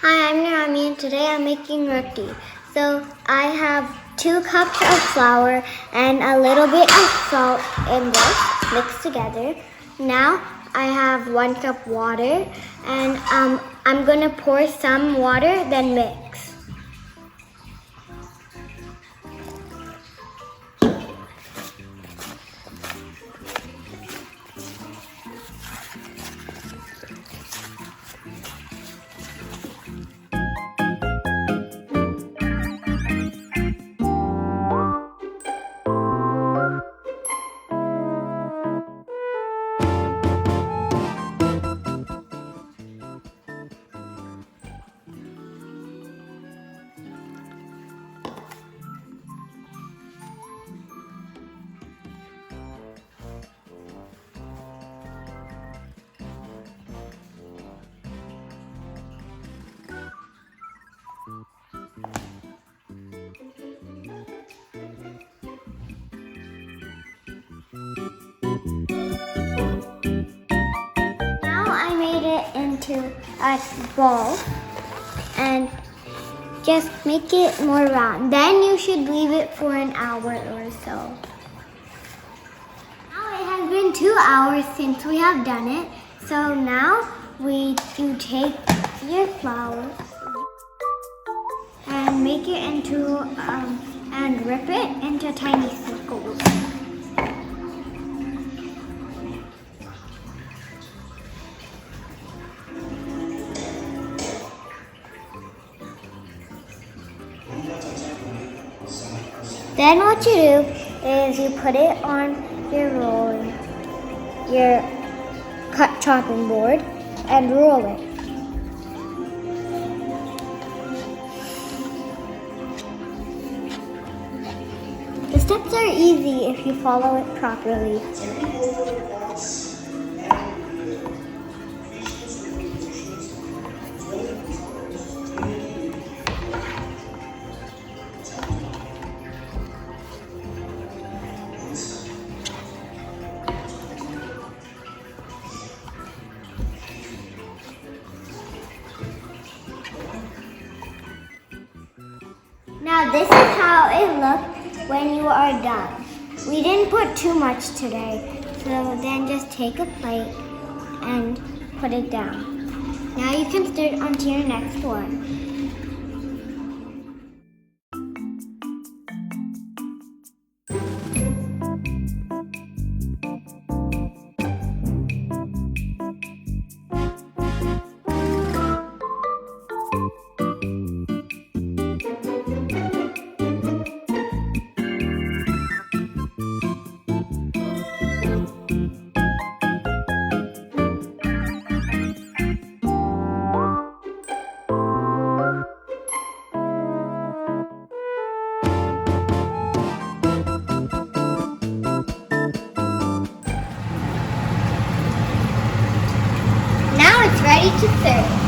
Hi, I'm Narami and today I'm making roti. So I have 2 cups of flour and a little bit of salt in this mixed together. Now I have 1 cup water and I'm gonna pour some water then mix. Now I made it into a ball and just make it more round. Then you should leave it for an hour or so. Now it has been 2 hours since we have done it. So now you take your flour and make it into and rip it into tiny circles. Then what you do is you put it on your chopping board and roll it. The steps are easy if you follow it properly. Now this is how it looks when you are done. We didn't put too much today, so then just take a plate and put it down. Now you can start onto your next one. Now it's ready to serve.